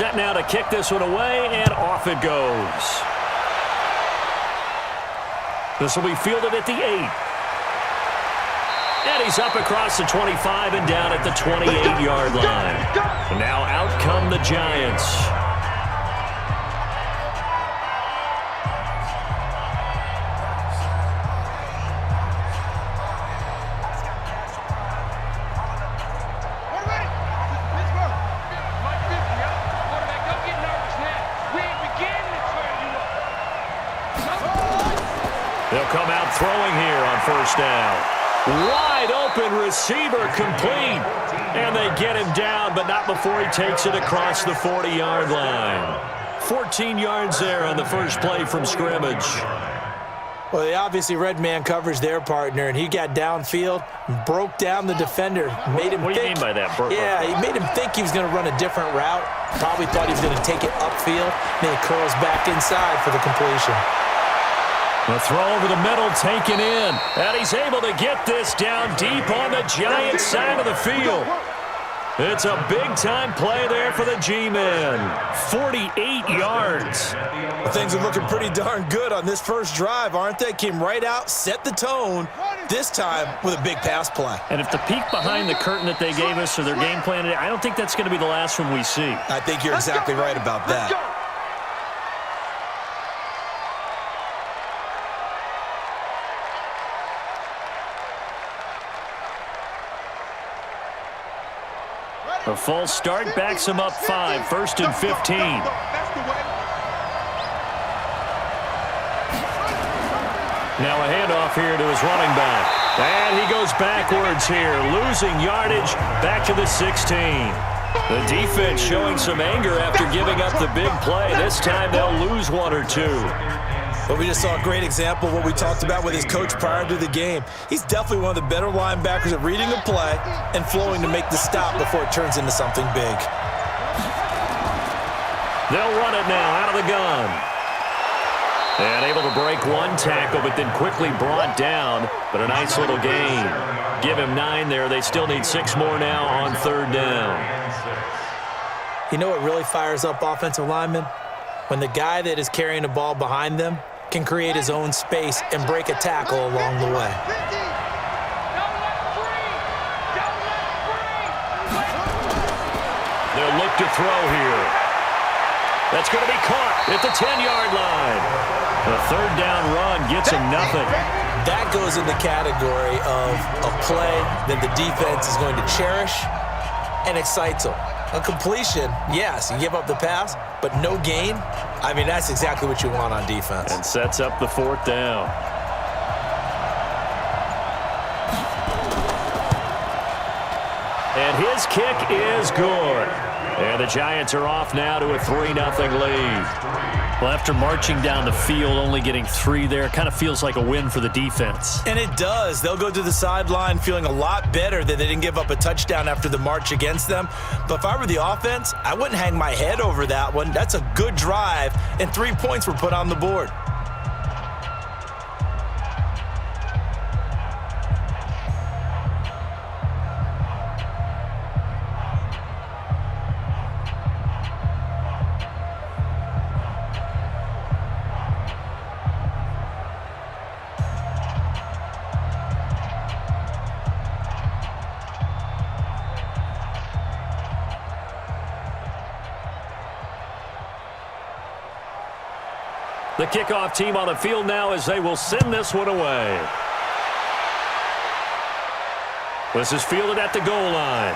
Set now to kick this one away, and off it goes. This will be fielded at the 8. And he's up across the 25 and down at the 28-yard line. And now out come the Giants. They'll come out throwing here on first down. Wide open receiver complete. And they get him down, but not before he takes it across the 40-yard line. 14 yards there on the first play from scrimmage. Well, they obviously read man coverage their partner, and he got downfield, broke down the defender, made him What do you mean by that? Yeah, he made him think he was going to run a different route. Probably thought he was going to take it upfield. Then it curls back inside for the completion. The throw over the middle taken in. And he's able to get this down deep on the Giants side of the field. It's a big-time play there for the G-men. 48 yards. Well, things are looking pretty darn good on this first drive, aren't they? Came right out, set the tone, this time with a big pass play. And if the peek behind the curtain that they gave us or their game plan, I don't think that's going to be the last one we see. I think you're exactly right about that. A false start backs him up 5, 1st and 15. Now a handoff here to his running back. And he goes backwards here, losing yardage back to the 16. The defense showing some anger after giving up the big play. This time they'll lose 1 or 2. But we just saw a great example of what we talked about with his coach prior to the game. He's definitely one of the better linebackers at reading a play and flowing to make the stop before it turns into something big. They'll run it now out of the gun. And able to break one tackle, but then quickly brought down. But a nice little gain. Give him 9 there. They still need 6 more now on 3rd down. You know what really fires up offensive linemen? When the guy that is carrying the ball behind them can create his own space and break a tackle along the way. They'll look to throw here. That's going to be caught at the 10-yard line. The 3rd down run gets him nothing. That goes in the category of a play that the defense is going to cherish and excites them. A completion, yes, you give up the pass, but no gain. I mean, that's exactly what you want on defense. And sets up the 4th down. And his kick is good. And the Giants are off now to a 3-0 lead. Well, after marching down the field, only getting 3 there, kind of feels like a win for the defense. And it does. They'll go to the sideline feeling a lot better that they didn't give up a touchdown after the march against them. But if I were the offense, I wouldn't hang my head over that one. That's a good drive, and 3 points were put on the board. The kickoff team on the field now as they will send this one away. This is fielded at the goal line.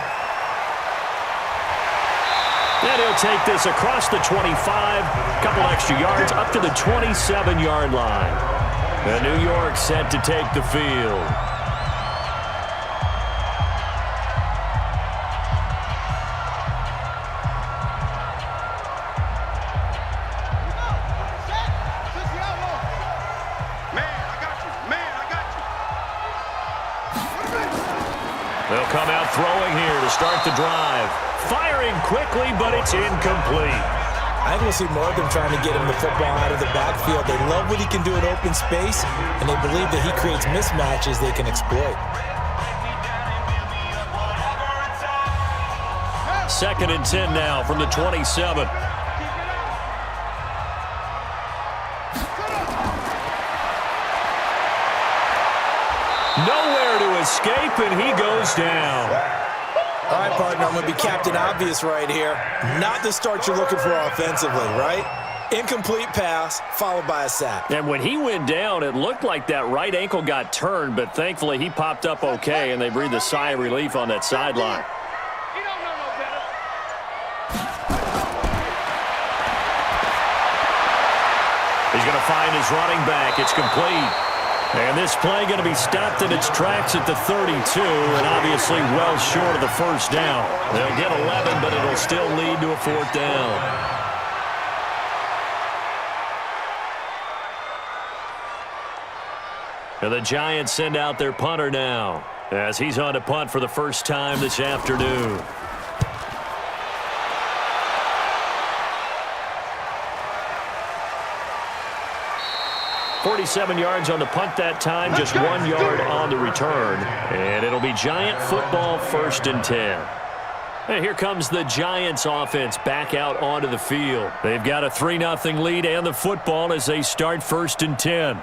And he'll take this across the 25, couple extra yards up to the 27-yard line. And New York set to take the field. They'll come out throwing here to start the drive. Firing quickly, but it's incomplete. I think we'll see more of them trying to get him the football out of the backfield. They love what he can do in open space, and they believe that he creates mismatches they can exploit. 2nd and 10 now from the 27. Nowhere to escape, and he goes down. All right, partner, I'm going to be Captain Obvious right here. Not the start you're looking for offensively, right? Incomplete pass, followed by a sack. And when he went down, it looked like that right ankle got turned, but thankfully he popped up okay, and they breathed a sigh of relief on that sideline. He's going to find his running back. It's complete. And this play going to be stopped in its tracks at the 32, and obviously well short of the first down. They'll get 11, but it'll still lead to a 4th down. And the Giants send out their punter now, as he's on to punt for the first time this afternoon. "47 yards on the punt that time, just 1 yard on the return. And it'll be Giant football, 1st and 10. And here comes the Giants offense back out onto the field. They've got a 3-0 lead and the football as they start 1st and 10.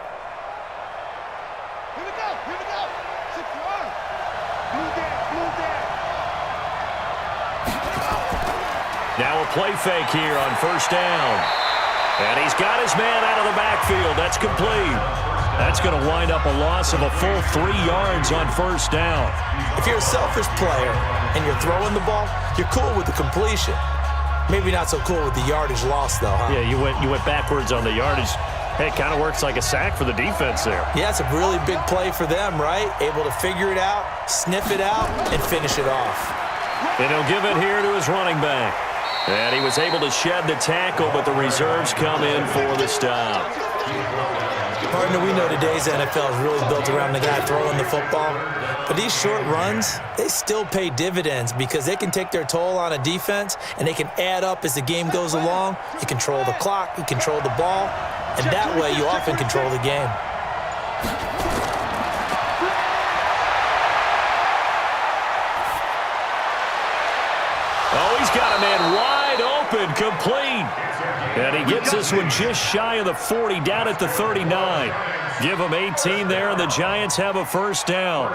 Now a play fake here on 1st down. And he's got his man out of the backfield. That's complete. That's going to wind up a loss of a full 3 yards on 1st down. If you're a selfish player and you're throwing the ball, you're cool with the completion. Maybe not so cool with the yardage loss, though, huh? Yeah, you went backwards on the yardage. Hey, it kind of works like a sack for the defense there. Yeah, it's a really big play for them, right? Able to figure it out, sniff it out, and finish it off. And he'll give it here to his running back. And he was able to shed the tackle, but the reserves come in for the stop. Partner, we know today's NFL is really built around the guy throwing the football. But these short runs, they still pay dividends because they can take their toll on a defense, and they can add up as the game goes along. You control the clock, you control the ball, and that way you often control the game. Oh, he's got a man wide open, complete. And he gets this one just shy of the 40, down at the 39. Give him 18 there, and the Giants have a 1st down.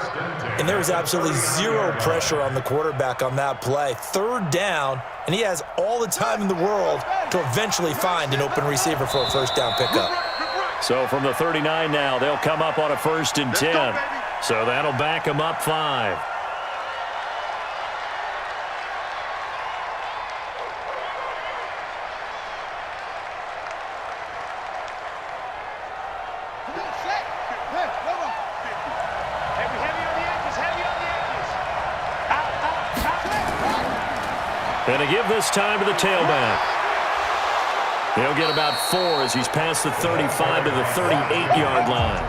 And there was absolutely zero pressure on the quarterback on that play. 3rd down, and he has all the time in the world to eventually find an open receiver for a 1st down pickup. So from the 39 now, they'll come up on a 1st and 10. So that'll back them up 5. And to give this time to the tailback. He'll get about 4 as he's past the 35 to the 38-yard line.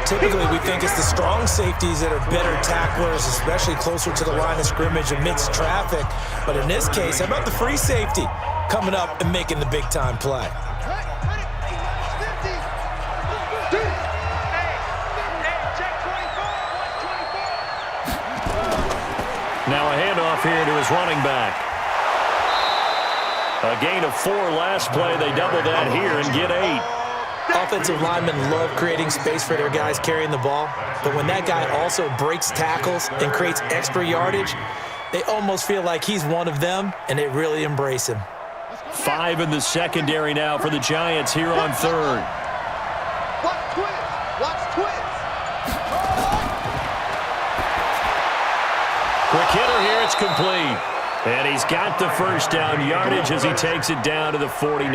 Typically, we think it's the strong safeties that are better tacklers, especially closer to the line of scrimmage amidst traffic. But in this case, how about the free safety coming up and making the big-time play? Now a handoff here to his running back. A gain of 4 last play. They double that here and get 8. Offensive linemen love creating space for their guys carrying the ball, but when that guy also breaks tackles and creates extra yardage, they almost feel like he's one of them, and they really embrace him. 5 in the secondary now for the Giants here on 3rd. Quick hitter here, it's complete. And he's got the 1st down yardage as he takes it down to the 49.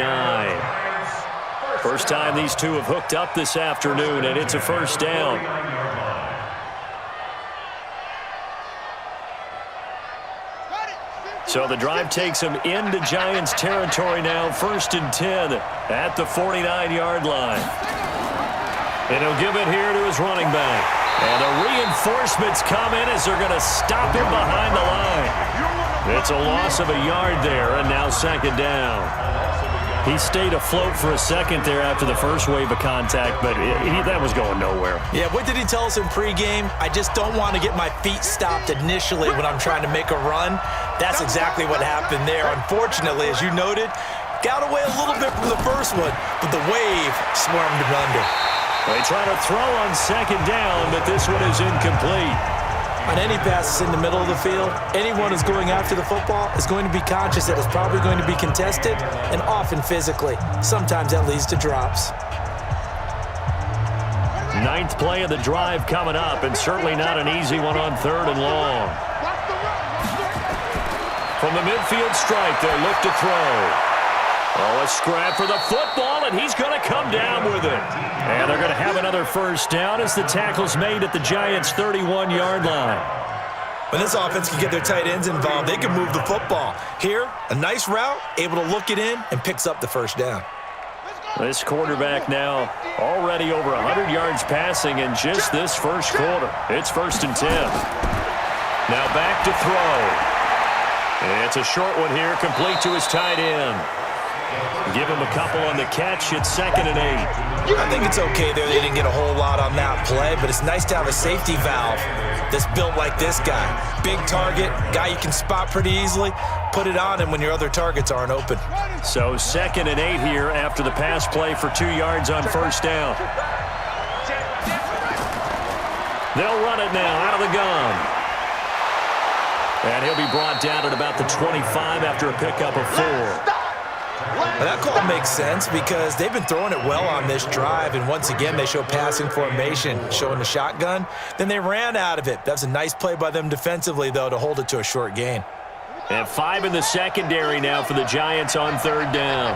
First time these two have hooked up this afternoon, and it's a 1st down. So the drive takes him into Giants territory now, 1st and 10 at the 49-yard line. And he'll give it here to his running back. And the reinforcements come in as they're going to stop him behind the line. It's a loss of a yard there, and now 2nd down. He stayed afloat for a second there after the first wave of contact, but that was going nowhere. Yeah, what did he tell us in pregame? I just don't want to get my feet stopped initially when I'm trying to make a run. That's exactly what happened there. Unfortunately, as you noted, got away a little bit from the first one, but the wave swarmed him under. They try to throw on second down, but this one is incomplete. On any passes in the middle of the field, anyone who's going after the football is going to be conscious that it's probably going to be contested, and often physically. Sometimes that leads to drops. Ninth play of the drive coming up, and certainly not an easy one on 3rd and long. From the midfield stripe, they'll look to throw. Oh, a scrap for the football, and he's going to come down with it. And they're going to have another first down as the tackle's made at the Giants' 31-yard line. When this offense can get their tight ends involved, they can move the football. Here, a nice route, able to look it in, and picks up the first down. This quarterback now already over 100 yards passing in just this first quarter. It's 1st and 10. Now back to throw. It's a short one here, complete to his tight end. Give him a couple on the catch. It's 2nd and 8. I think it's okay there. They didn't get a whole lot on that play, but it's nice to have a safety valve that's built like this guy. Big target, guy you can spot pretty easily. Put it on him when your other targets aren't open. So 2nd and 8 here after the pass play for 2 yards on first down. They'll run it now out of the gun. And he'll be brought down at about the 25 after a pickup of 4. Well, that call makes sense because they've been throwing it well on this drive, and once again, they show passing formation, showing the shotgun. Then they ran out of it. That's a nice play by them defensively, though, to hold it to a short gain. And 5 in the secondary now for the Giants on 3rd down.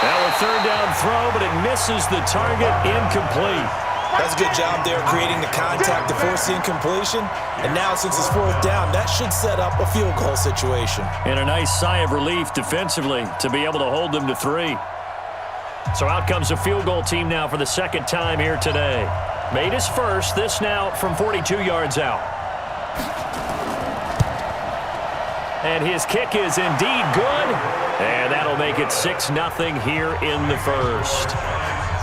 Now a 3rd down throw, but it misses the target, incomplete. That's a good job there creating the contact to force the incompletion. And now, since it's 4th down, that should set up a field goal situation. And a nice sigh of relief defensively to be able to hold them to 3. So out comes a field goal team now for the 2nd time here today. Made his first, this now from 42 yards out. And his kick is indeed good. And that'll make it 6-0 here in the first.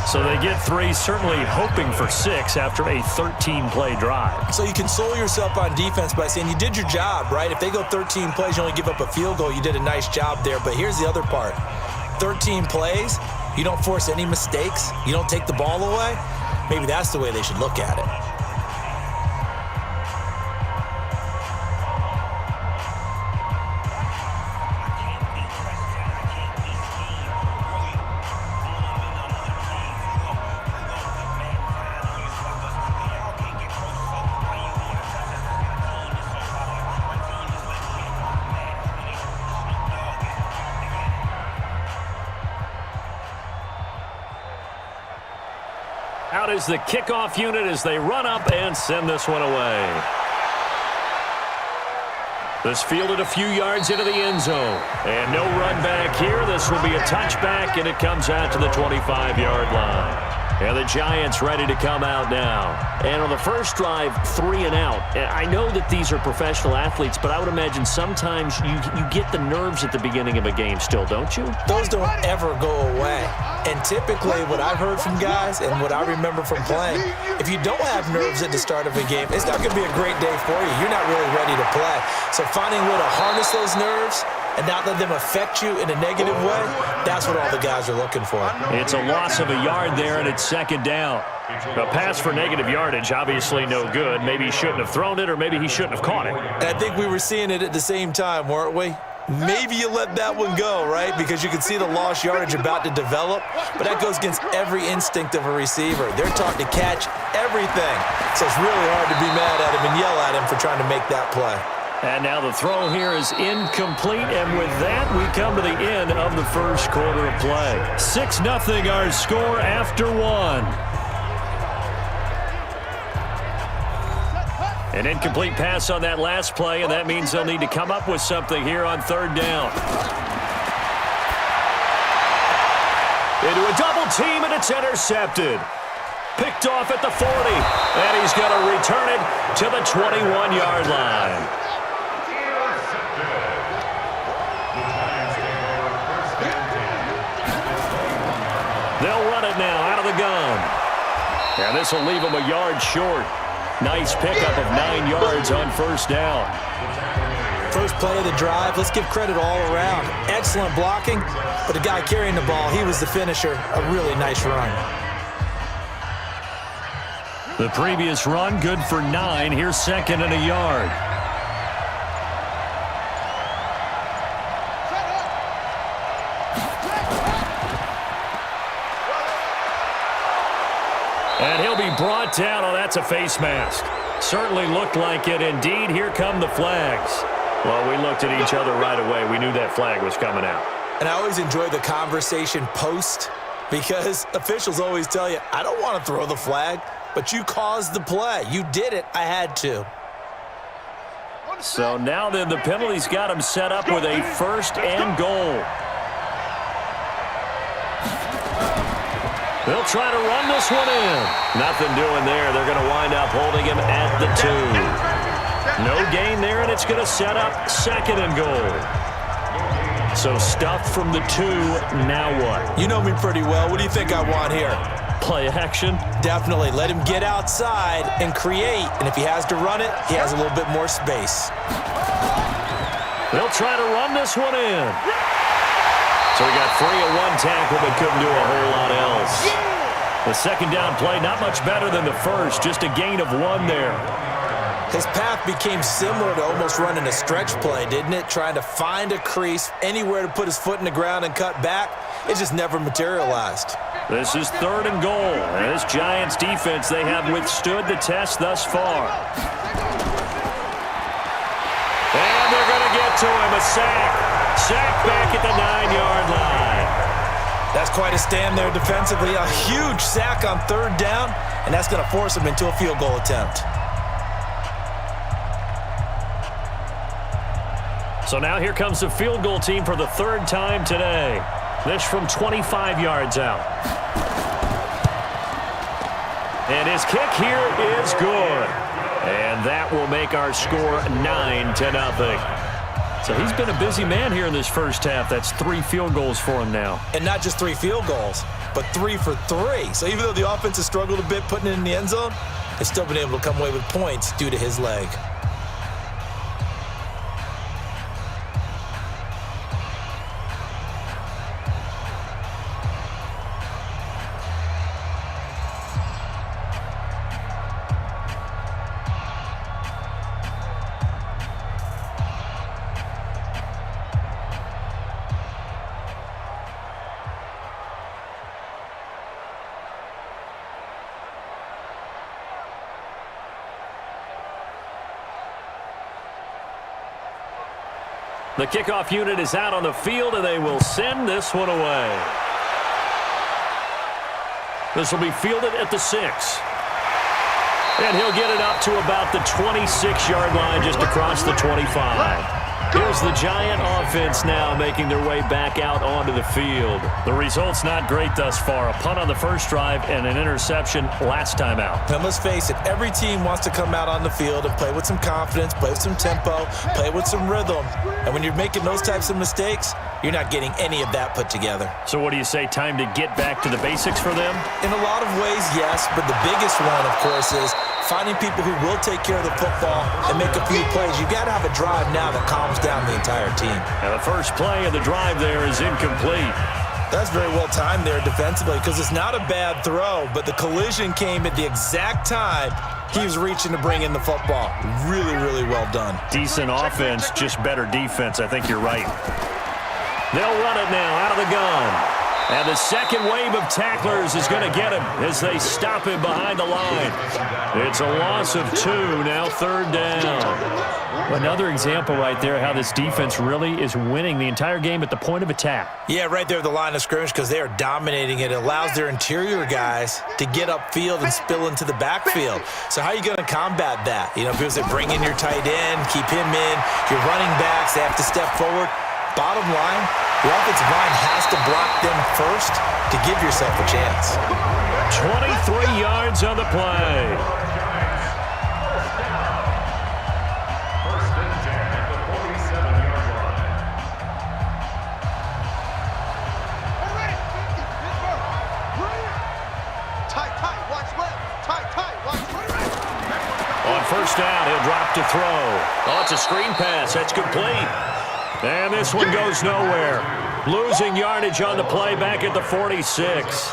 So they get 3, certainly hoping for 6 after a 13-play drive. So you console yourself on defense by saying you did your job, right? If they go 13 plays, you only give up a field goal, you did a nice job there. But here's the other part. 13 plays, you don't force any mistakes, you don't take the ball away. Maybe that's the way they should look at it. Out is the kickoff unit as they run up and send this one away. This fielded a few yards into the end zone. And no run back here. This will be a touchback, and it comes out to the 25-yard line. And the Giants ready to come out now. And on the first drive, 3 and out. I know that these are professional athletes, but I would imagine sometimes you get the nerves at the beginning of a game still, don't you? Those don't ever go away. And typically what I've heard from guys and what I remember from playing, if you don't have nerves at the start of a game, it's not going to be a great day for you. You're not really ready to play. So finding a way to harness those nerves and not let them affect you in a negative way, that's what all the guys are looking for. It's a loss of a yard there, and it's 2nd down. A pass for negative yardage, obviously no good. Maybe he shouldn't have thrown it, or maybe he shouldn't have caught it. And I think we were seeing it at the same time, weren't we? Maybe you let that one go, right? Because you can see the lost yardage about to develop, but that goes against every instinct of a receiver. They're taught to catch everything. So it's really hard to be mad at him and yell at him for trying to make that play. And now the throw here is incomplete, and with that, we come to the end of the first quarter of play. 6-0 our score after 1. An incomplete pass on that last play, and that means they'll need to come up with something here on 3rd down. Into a double team, and it's intercepted. Picked off at the 40, and he's going to return it to the 21-yard line. run it now out of the gun. And this will leave them a yard short. Nice pickup of 9 yards on first down. First play of the drive, let's give credit all around. Excellent blocking, but the guy carrying the ball, he was the finisher. A really nice run. The previous run, good for 9. Here's second and a yard. And he'll be brought down. Oh, that's a face mask. Certainly looked like it. Indeed, here come the flags. Well, we looked at each other right away. We knew that flag was coming out. And I always enjoy the conversation post because officials always tell you, I don't want to throw the flag, but you caused the play. You did it. I had to. So now then the penalty's got him set up with a first and goal. They'll try to run this one in. Nothing doing there. They're going to wind up holding him at the 2. No gain there, and it's going to set up second and goal. So stuffed from the 2, now what? You know me pretty well. What do you think I want here? Play action? Definitely. Let him get outside and create. And if he has to run it, he has a little bit more space. They'll try to run this one in. So he got free of one tackle, but couldn't do a whole lot else. The second down play, not much better than the first, just a gain of 1 there. His path became similar to almost running a stretch play, didn't it? Trying to find a crease, anywhere to put his foot in the ground and cut back. It just never materialized. This is third and goal. And this Giants defense, they have withstood the test thus far. And they're going to get to him, a sack. Sack back at the 9-yard line. That's quite a stand there defensively. A huge sack on third down, and that's going to force him into a field goal attempt. So now here comes the field goal team for the third time today. This from 25 yards out. And his kick here is good. And that will make our score 9-0. So he's been a busy man here in this first half. That's 3 field goals for him now. And not just 3 field goals, but 3 for 3. So even though the offense has struggled a bit putting it in the end zone, it's still been able to come away with points due to his leg. The kickoff unit is out on the field, and they will send this one away. This will be fielded at the 6. And he'll get it up to about the 26-yard line, just across the 25. Here's the Giant offense now making their way back out onto the field. The result's not great thus far. A punt on the first drive and an interception last time out. And let's face it, every team wants to come out on the field and play with some confidence, play with some tempo, play with some rhythm. And when you're making those types of mistakes, you're not getting any of that put together. So what do you say, time to get back to the basics for them? In a lot of ways, yes, but the biggest one, of course, is finding people who will take care of the football and make a few plays. You've got to have a drive now that calms down the entire team. And the first play of the drive there is incomplete. That's very well timed there defensively because it's not a bad throw, but the collision came at the exact time he was reaching to bring in the football. Really, really well done. Decent offense, just better defense. I think you're right. They'll run it now out of the gun. And the second wave of tacklers is going to get him as they stop him behind the line. It's a loss of 2, now third down. Another example right there how this defense really is winning the entire game at the point of attack. Yeah, right there at the line of scrimmage because they are dominating it. It allows their interior guys to get upfield and spill into the backfield. So how are you going to combat that? You know, because they bring in your tight end, keep him in, your running backs, they have to step forward. Bottom line, the offensive line has to block them first to give yourself a chance. 23 yards on the play. first down. He'll drop to throw. Oh, it's a screen pass. That's complete. And this one goes nowhere. Losing yardage on the play back at the 46.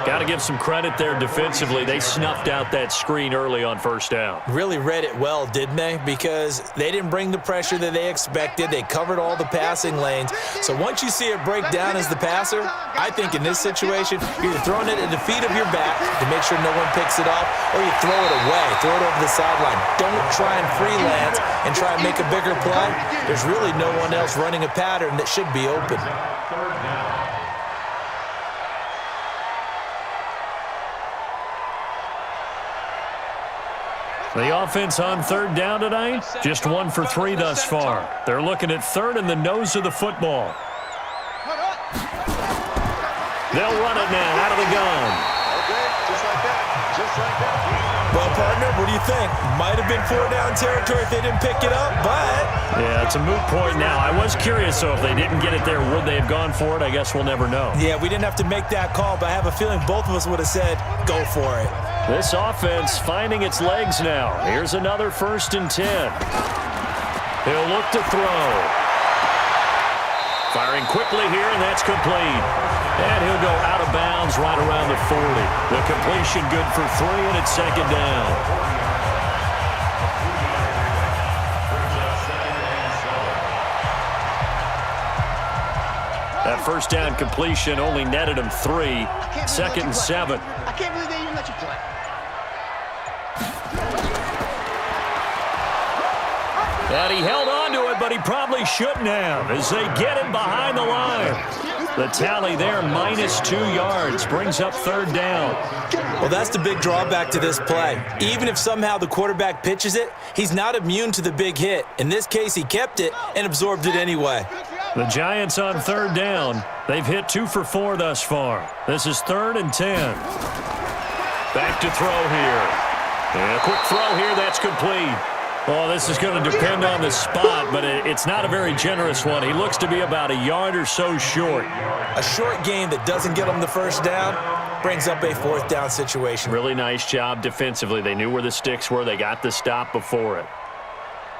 Got to give some credit there defensively. They snuffed out that screen early on first down. Really read it well, didn't they? Because they didn't bring the pressure that they expected. They covered all the passing lanes. So once you see it break down as the passer, I think in this situation, you're either throwing it at the feet of your back to make sure no one picks it up, or you throw it away, throw it over the sideline. Don't try and freelance and try and make a bigger play. There's really no one else running a pattern that should be open. The offense on third down tonight, just 1 for 3 thus far. They're looking at third in the nose of the football. They'll run it now out of the gun. Okay, just like that. Just like that. Well, partner, what do you think? Might have been 4-down territory if they didn't pick it up, but... Yeah, it's a moot point now. I was curious, so if they didn't get it there, would they have gone for it? I guess we'll never know. Yeah, we didn't have to make that call, but I have a feeling both of us would have said, go for it. This offense finding its legs now. Here's another 1st and 10. He'll look to throw. Firing quickly here, and that's complete. And he'll go out of bounds right around the 40. The completion good for 3, and it's 2nd down. That first down completion only netted him 3. 2nd and 7. I can't believe they even let you play. And he held on to it, but he probably shouldn't have as they get him behind the line. The tally there, -2 yards, brings up 3rd down. Well, that's the big drawback to this play. Even if somehow the quarterback pitches it, he's not immune to the big hit. In this case, he kept it and absorbed it anyway. The Giants on 3rd down. They've hit 2 for 4 thus far. This is 3rd and 10. Back to throw here. And a quick throw here, that's complete. Well, this is going to depend on the spot, but it's not a very generous one. He looks to be about a yard or so short. A short game that doesn't get him the first down brings up a 4th down situation. Really nice job defensively. They knew where the sticks were. They got the stop before it.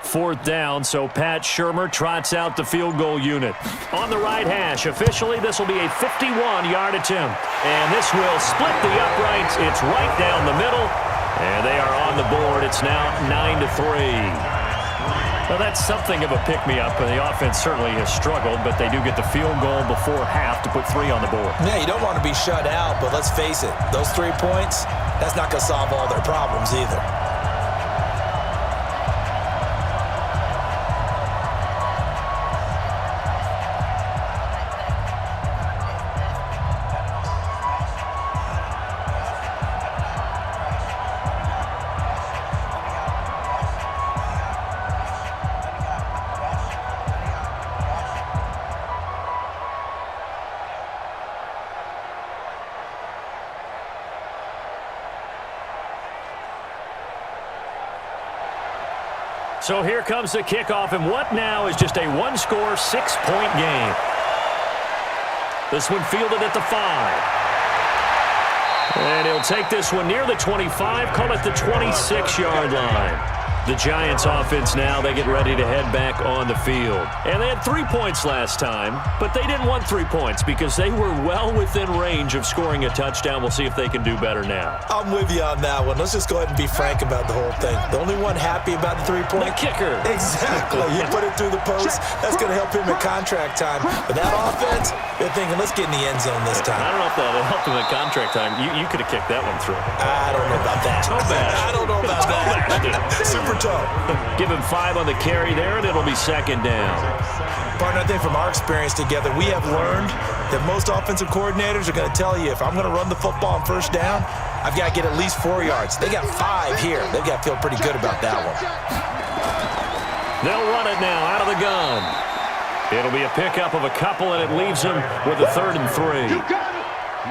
4th down, so Pat Shurmur trots out the field goal unit. On the right hash, officially this will be a 51-yard attempt. And this will split the uprights. It's right down the middle. And they are on the board. It's now 9-3. Well, that's something of a pick-me-up, and the offense certainly has struggled, but they do get the field goal before half to put 3 on the board. Yeah, you don't want to be shut out, but let's face it, those 3 points, that's not going to solve all their problems either. So here comes the kickoff, and what now is just a 1-score, 6-point game. This one fielded at the 5. And he'll take this one near the 25, call it the 26-yard line. The Giants offense now, they get ready to head back on the field. And they had 3 points last time, but they didn't want 3 points because they were well within range of scoring a touchdown. We'll see if they can do better now. I'm with you on that one. Let's just go ahead and be frank about the whole thing. The only one happy about the 3-point... The kicker. Exactly. You put it through the post. That's going to help him at contract time. But that offense, they're thinking, let's get in the end zone this time. I don't know if that helped him at contract time. You could have kicked that one through. I don't know about that. I don't know about that. Super tough. Give him 5 on the carry there, and it'll be 2nd down. Partner, I think from our experience together, we have learned that most offensive coordinators are going to tell you, if I'm going to run the football on 1st down, I've got to get at least 4 yards. They got 5 here. They've got to feel pretty good about that one. They'll run it now out of the gun. It'll be a pickup of a couple, and it leaves them with a 3rd and 3. You got it.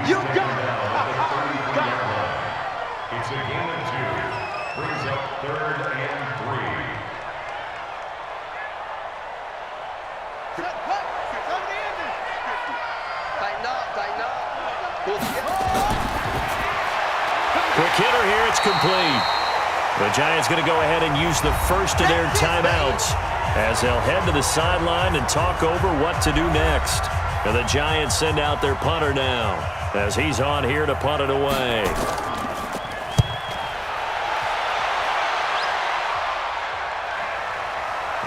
You got it. It's a gain of 2. Brings up 3rd and 3. Tighten up. Quick hitter here, it's complete. The Giants going to go ahead and use the first of their timeouts as they'll head to the sideline and talk over what to do next. And the Giants send out their punter now as he's on here to punt it away.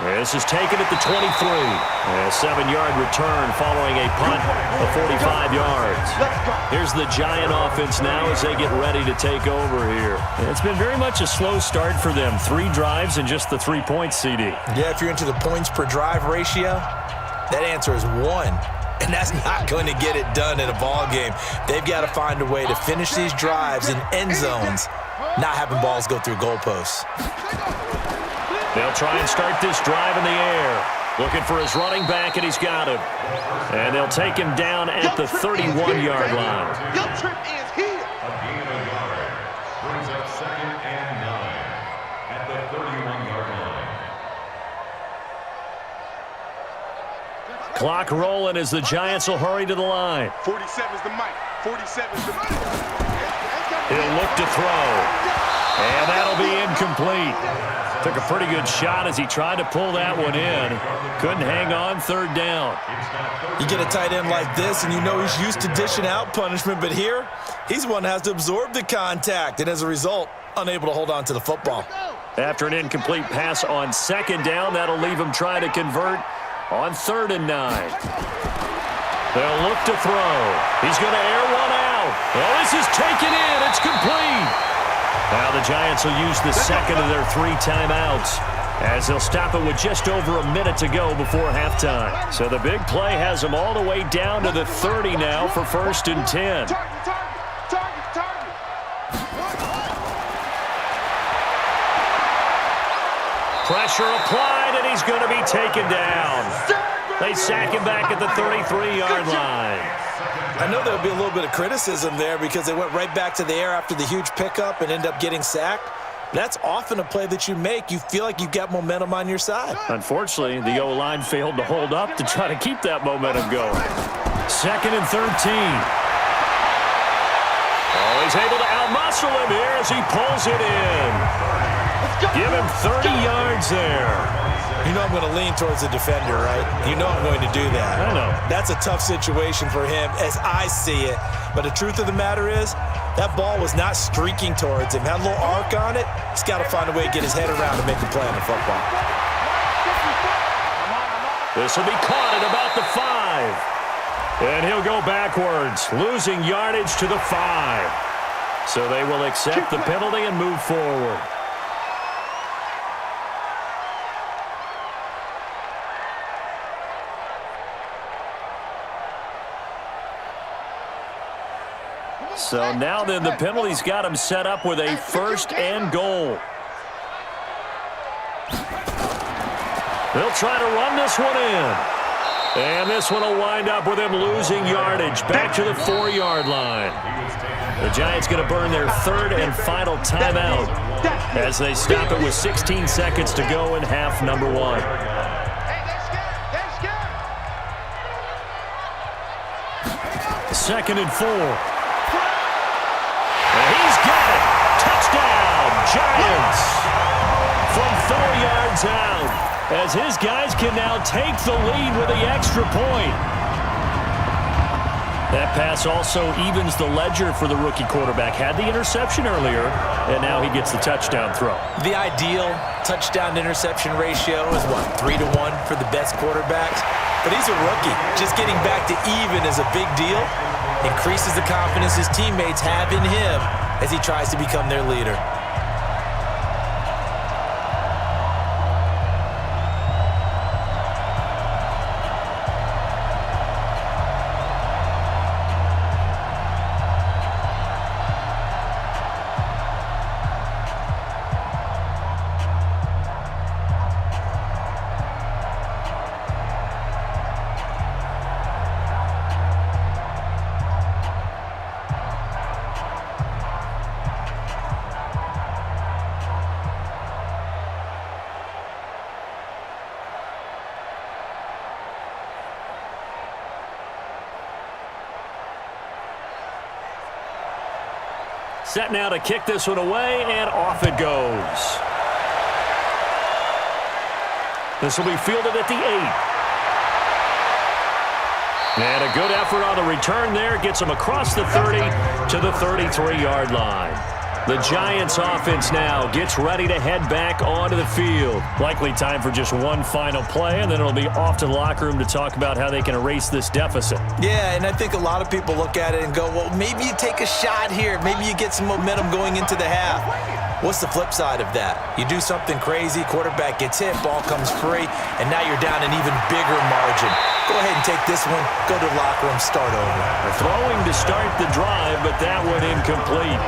This is taken at the 23. A 7-yard return following a punt of 45 yards. Here's the Giant offense now as they get ready to take over here. It's been very much a slow start for them. 3 drives and just the 3 points, CD. Yeah, if you're into the points per drive ratio, that answer is 1. And that's not going to get it done in a ball game. They've got to find a way to finish these drives in end zones, not having balls go through goalposts. They'll try and start this drive in the air. Looking for his running back, and he's got him. And they'll take him down at the 31-yard line. Your trip is here. A gain of a yard. Brings up 2nd and 9 at the 31-yard line. Clock rolling as the Giants will hurry to the line. 47's the mic. 47's the mic. He'll look to throw. And that'll be incomplete. Took a pretty good shot as he tried to pull that one in. Couldn't hang on 3rd down. You get a tight end like this, and you know he's used to dishing out punishment, but here, he's the one that has to absorb the contact, and as a result, unable to hold on to the football. After an incomplete pass on 2nd down, that'll leave him trying to convert on 3rd and 9. They'll look to throw. He's going to air one out. Oh, this is taken in. It's complete. Now the Giants will use the second of their 3 timeouts as they'll stop it with just over a minute to go before halftime. So the big play has them all the way down to the 30 now for 1st and 10. Pressure applied, and he's going to be taken down. They sack him back at the 33-yard line. I know there'll be a little bit of criticism there because they went right back to the air after the huge pickup and end up getting sacked. That's often a play that you make. You feel like you've got momentum on your side. Unfortunately, the O-line failed to hold up to try to keep that momentum going. 2nd and 13. Oh, he's able to outmuscle him here as he pulls it in. Give him 30 yards there. You know I'm going to lean towards the defender, right? You know I'm going to do that. I know. That's a tough situation for him as I see it. But the truth of the matter is, that ball was not streaking towards him. Had a little arc on it. He's got to find a way to get his head around and make a play on the football. This will be caught at about the 5. And he'll go backwards, losing yardage to the 5. So they will accept the penalty and move forward. So now then the penalty's got him set up with a 1st and goal. They'll try to run this one in. And this one will wind up with him losing yardage back to the 4-yard line. The Giants going to burn their 3rd and final timeout as they stop it with 16 seconds to go in half number 1. Second and 4. And he's got it. Touchdown, Giants. From 4 yards out, as his guys can now take the lead with the extra point. That pass also evens the ledger for the rookie quarterback. Had the interception earlier, and now he gets the touchdown throw. The ideal touchdown-interception ratio is, what, 3-1 for the best quarterbacks? But he's a rookie. Just getting back to even is a big deal. Increases the confidence his teammates have in him as he tries to become their leader. Set now to kick this one away, and off it goes. This will be fielded at the 8. And a good effort on the return there. Gets him across the 30 to the 33-yard line. The Giants offense now gets ready to head back onto the field. Likely time for just one final play, and then it'll be off to the locker room to talk about how they can erase this deficit. Yeah, and I think a lot of people look at it and go, well, maybe you take a shot here. Maybe you get some momentum going into the half. What's the flip side of that? You do something crazy, quarterback gets hit, ball comes free, and now you're down an even bigger margin. Go ahead and take this one, go to the locker room, start over. Throwing to start the drive, but that one incomplete.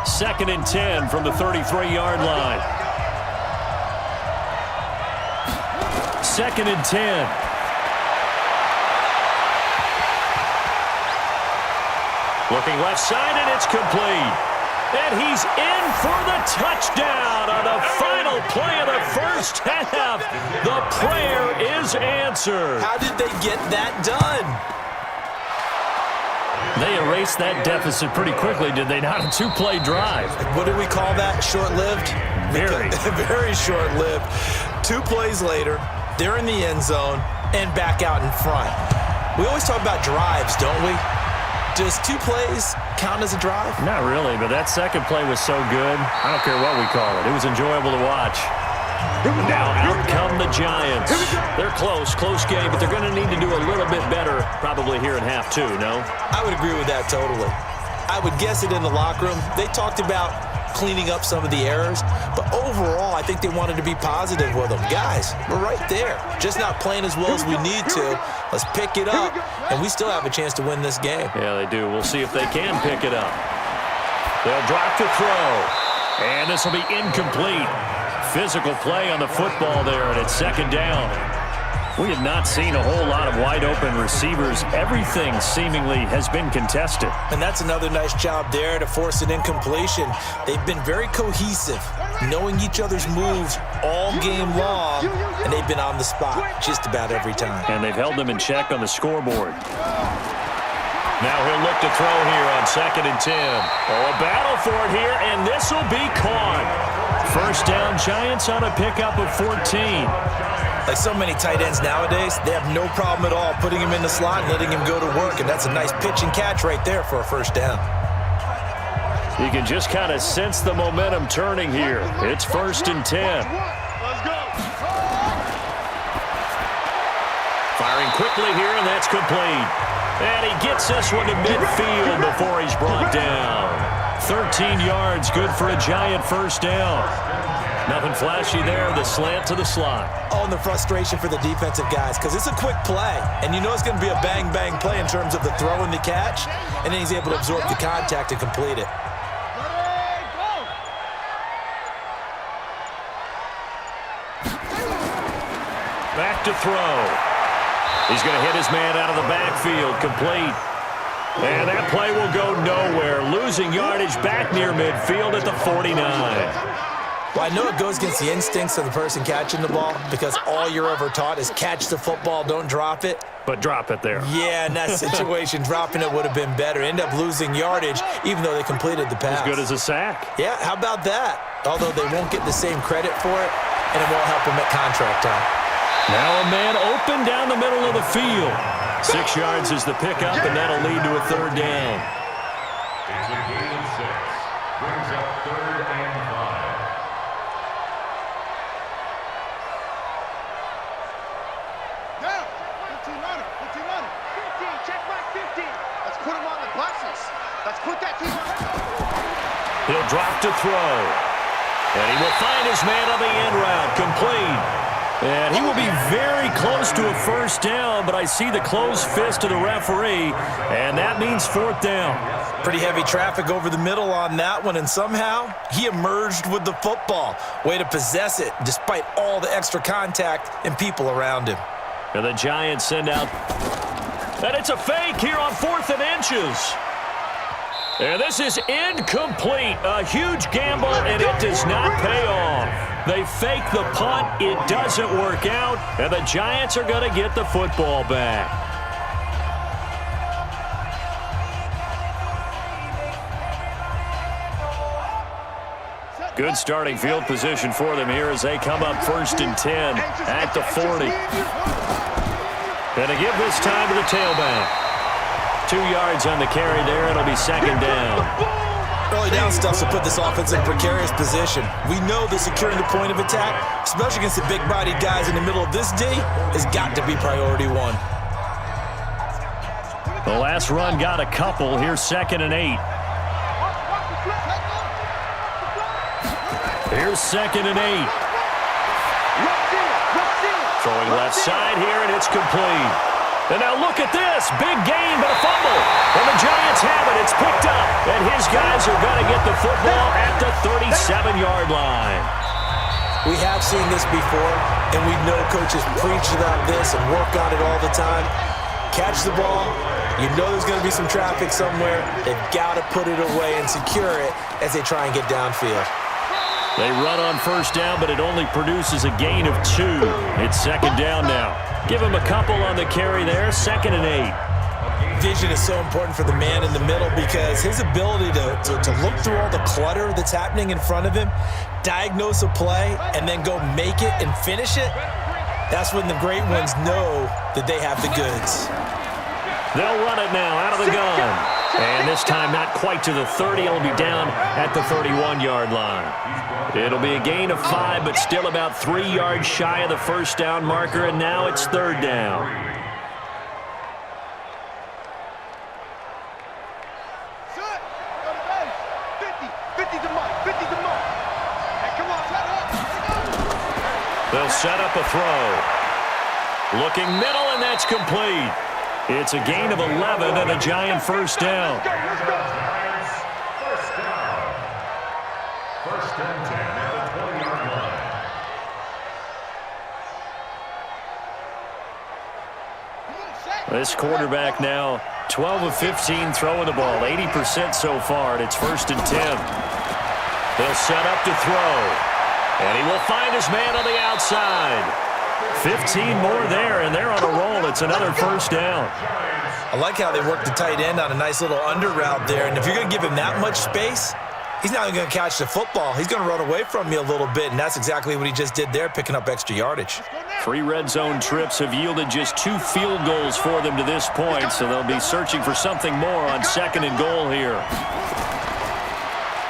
Second and 10 from the 33-yard line. Second and 10. Looking left side, and it's complete. And he's in for the touchdown on the final play of the first half. The prayer is answered. How did they get that done? They erased that deficit pretty quickly, did they not? A two-play drive. What do we call that? Short-lived? Very. Very short-lived. 2 plays later, they're in the end zone and back out in front. We always talk about drives, don't we? Does 2 plays count as a drive? Not really, but that second play was so good. I don't care what we call it. It was enjoyable to watch. Now out come the Giants. They're close game, but they're going to need to do a little bit better probably here in half 2, no? I would agree with that totally. I would guess it in the locker room. They talked about cleaning up some of the errors, but overall, I think they wanted to be positive with them. Guys, we're right there. Just not playing as well as we need to. Let's pick it up, and we still have a chance to win this game. Yeah, they do. We'll see if they can pick it up. They'll drop the throw, and this will be incomplete. Physical play on the football there, and it's second down. We have not seen a whole lot of wide-open receivers. Everything seemingly has been contested. And that's another nice job there to force an incompletion. They've been very cohesive, knowing each other's moves all game long, and they've been on the spot just about every time. And they've held them in check on the scoreboard. Now he'll look to throw here on second and 10. Oh, a battle for it here, and this will be caught. First down, Giants on a pickup of 14. Like so many tight ends nowadays, they have no problem at all putting him in the slot and letting him go to work, and that's a nice pitch and catch right there for a first down. You can just kind of sense the momentum turning here. It's first and 10. Let's go. Firing quickly here, and that's complete. And he gets this one to midfield before he's brought down. 13 yards, good for a Giant first down. Nothing flashy there, the slant to the slot. Oh, and the frustration for the defensive guys, because it's a quick play, and you know it's going to be a bang-bang play in terms of the throw and the catch, and then he's able to absorb the contact and complete it. Back to throw. He's going to hit his man out of the backfield, complete. And that play will go nowhere. Losing yardage back near midfield at the 49. Well, I know it goes against the instincts of the person catching the ball because all you're ever taught is catch the football, don't drop it. But drop it there. Yeah, in that situation, dropping it would have been better. End up losing yardage even though they completed the pass. As good as a sack. Yeah, how about that? Although they won't get the same credit for it, and it won't help them at contract time. Now a man open down the middle of the field. 6 yards is the pickup, and that'll lead to a third down. It's a gain of 6. Brings up third and 5. Down. 15 on it. 15 on it. 15. Check back 15. Let's put him on the buses. Let's put that team on. He'll drop to throw. And he will find his man on the end route, complete. And he will be very close to a first down, but I see the closed fist of the referee, and that means fourth down. Pretty heavy traffic over the middle on that one, and somehow he emerged with the football. Way to possess it, despite all the extra contact and people around him. And the Giants send out, and it's a fake here on 4th and inches. And this is incomplete. A huge gamble, and it does not pay off. They fake the punt. It doesn't work out, and the Giants are going to get the football back. Good starting field position for them here as they come up 1st and 10 at the 40. And to give this time to the tailback. 2 yards on the carry there. It'll be 2nd down. Early down stuff to put this offense in a precarious position. We know that securing the point of attack, especially against the big-bodied guys in the middle of this D, has got to be priority 1. The last run got a couple. Here's 2nd and 8. Here's 2nd and 8. Throwing left side here, and it's complete. And now look at this. Big gain, but a fumble. And the Giants have it. It's picked up. And his guys are going to get the football at the 37-yard line. We have seen this before, and we know coaches preach about this and work on it all the time. Catch the ball. You know there's going to be some traffic somewhere. They've got to put it away and secure it as they try and get downfield. They run on 1st down, but it only produces a gain of 2. It's 2nd down now. Give him a couple on the carry there. 2nd and 8. Vision is so important for the man in the middle because his ability to look through all the clutter that's happening in front of him, diagnose a play, and then go make it and finish it, that's when the great ones know that they have the goods. They'll run it now out of the gun. And this time not quite to the 30. It'll be down at the 31-yard line. It'll be a gain of 5, but still about 3 yards shy of the 1st down marker, and now it's 3rd down. They'll set up a throw. Looking middle, and that's complete. It's a gain of 11 and a Giant 1st down. First and 10 at the 20-yard line. This quarterback now 12 of 15 throwing the ball, 80% so far, and it's 1st and 10. They'll set up to throw, and he will find his man on the outside. 15 more there, and they're on a roll. It's another 1st down. I like how they work the tight end on a nice little under route there, and if you're going to give him that much space, he's not even going to catch the football. He's going to run away from you a little bit, and that's exactly what he just did there, picking up extra yardage. 3 red zone trips have yielded just 2 field goals for them to this point, so they'll be searching for something more on 2nd and goal here.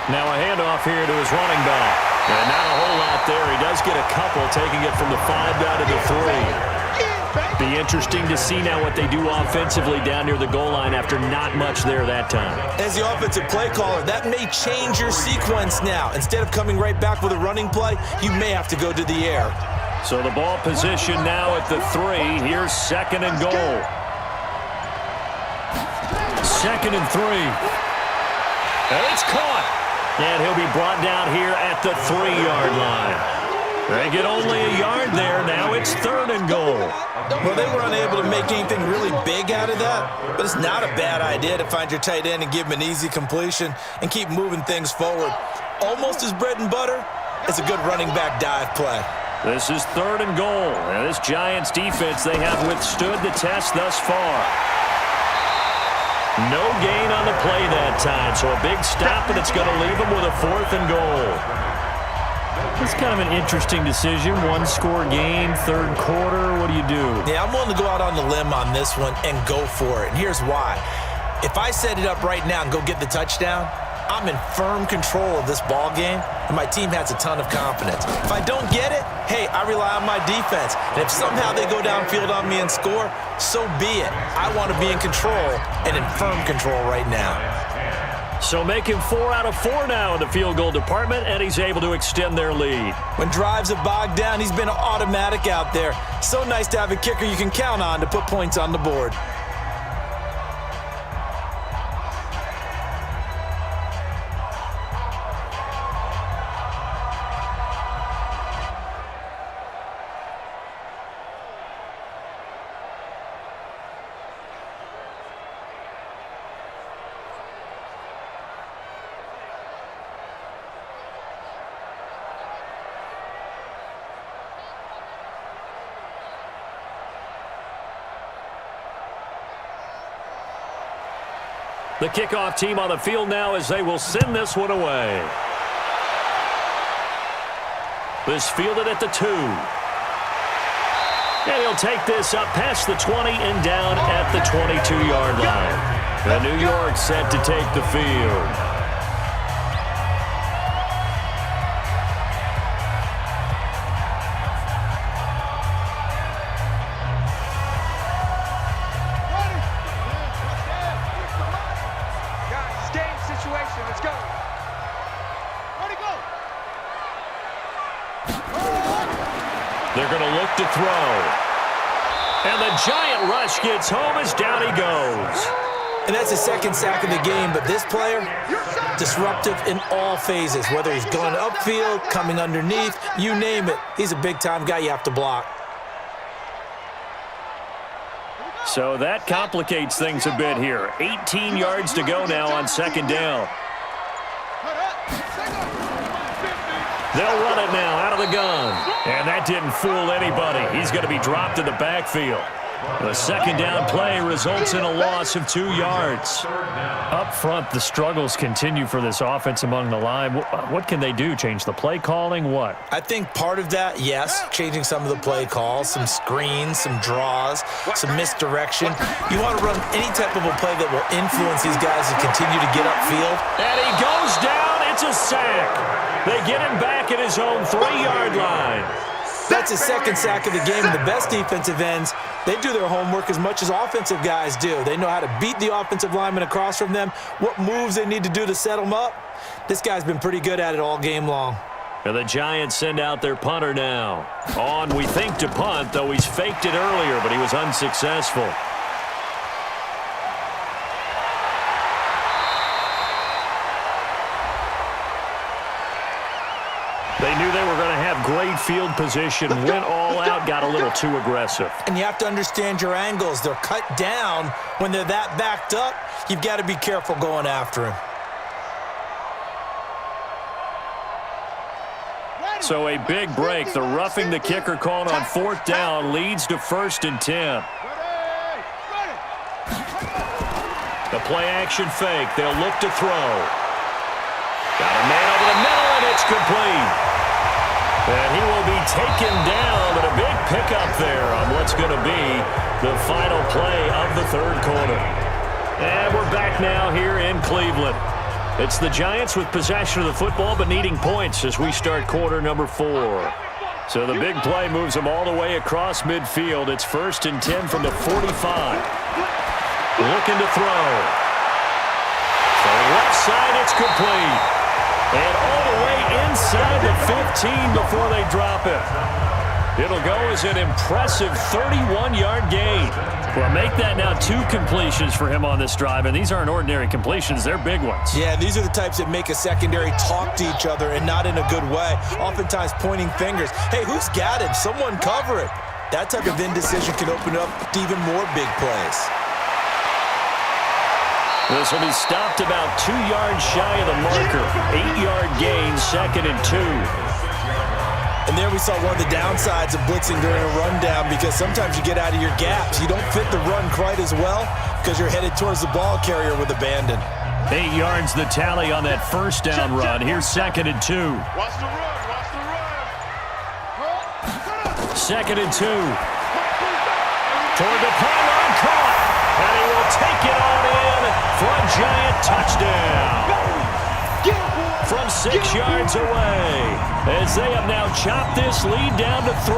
Now a handoff here to his running back. And not a whole lot there. He does get a couple, taking it from the 5 down to the 3. Be interesting to see now what they do offensively down near the goal line after not much there that time. As the offensive play caller, that may change your sequence now. Instead of coming right back with a running play, you may have to go to the air. So the ball position now at the 3. Here's 2nd and goal. 2nd and 3. And it's caught. And he'll be brought down here at the 3-yard line. They get only a yard there. Now it's 3rd and goal. Well, they were unable to make anything really big out of that, but it's not a bad idea to find your tight end and give him an easy completion and keep moving things forward. Almost as bread and butter as a good running back dive play. This is 3rd and goal. And this Giants defense, they have withstood the test thus far. No gain on the play that time, so a big stop, and it's going to leave them with a 4th and goal. It's kind of an interesting decision. 1-score game, 3rd quarter. What do you do? Yeah, I'm willing to go out on the limb on this one and go for it, and here's why. If I set it up right now and go get the touchdown, I'm in firm control of this ball game, and my team has a ton of confidence. If I don't get it, hey, I rely on my defense. And if somehow they go downfield on me and score, so be it. I want to be in control and in firm control right now. So make him 4 out of 4 now in the field goal department, and he's able to extend their lead. When drives have bogged down, he's been automatic out there. So nice to have a kicker you can count on to put points on the board. The kickoff team on the field now as they will send this one away. This fielded at the 2. And he'll take this up past the 20 and down at the 22-yard line. And New York set to take the field. Guys, game situation. Let's go. Ready, go. They're going to look to throw. And the giant rush gets home as down he goes. And that's his second sack of the game, but this player, disruptive in all phases, whether he's going upfield, coming underneath, you name it. He's a big-time guy you have to block. So that complicates things a bit here. 18 yards to go now on second down. They'll run it now out of the gun. And that didn't fool anybody. He's going to be dropped in the backfield. The second down play results in a loss of 2 yards. Up front, the struggles continue for this offense among the line. What can they do? Change the play calling? What? I think part of that, yes, changing some of the play calls, some screens, some draws, some misdirection. You want to run any type of a play that will influence these guys to continue to get upfield. And he goes down. It's a sack. They get him back at his own 3-yard line. That's his second sack of the game. And the best defensive ends, they do their homework as much as offensive guys do. They know how to beat the offensive lineman across from them, what moves they need to do to set them up. This guy's been pretty good at it all game long. And the Giants send out their punter now. On, we think, to punt, though he's faked it earlier, but he was unsuccessful. They knew they were going to have great field position, went all out, got a little too aggressive. And you have to understand your angles. They're cut down. When they're that backed up, you've got to be careful going after him. So a big break. The roughing the kicker called on fourth down leads to 1st and 10. The play action fake. They'll look to throw. Got a man over the middle, and it's complete. And he will be taken down, but a big pickup there on what's going to be the final play of the third quarter. And we're back now here in Cleveland. It's the Giants with possession of the football, but needing points as we start quarter number 4. So the big play moves them all the way across midfield. It's 1st and 10 from the 45. Looking to throw. To the left side, it's complete. And all the way inside the 15 before they drop it. It'll go as an impressive 31-yard gain. Well, make that now 2 completions for him on this drive, and these aren't ordinary completions. They're big ones. Yeah, these are the types that make a secondary talk to each other, and not in a good way. Oftentimes pointing fingers. Hey, who's got it? Someone cover it. That type of indecision can open up to even more big plays. This will be stopped about 2 yards shy of the marker. 8-yard gain, 2nd and 2. And there we saw one of the downsides of blitzing during a rundown, because sometimes you get out of your gaps. You don't fit the run quite as well because you're headed towards the ball carrier with abandon. 8 yards the tally on that first down run. Here's 2nd and 2. Watch the run. Watch the run. 2nd and 2. Toward the pylon, caught. And he will take it on in for a Giant touchdown. From 6 yards away, as they have now chopped this lead down to 3.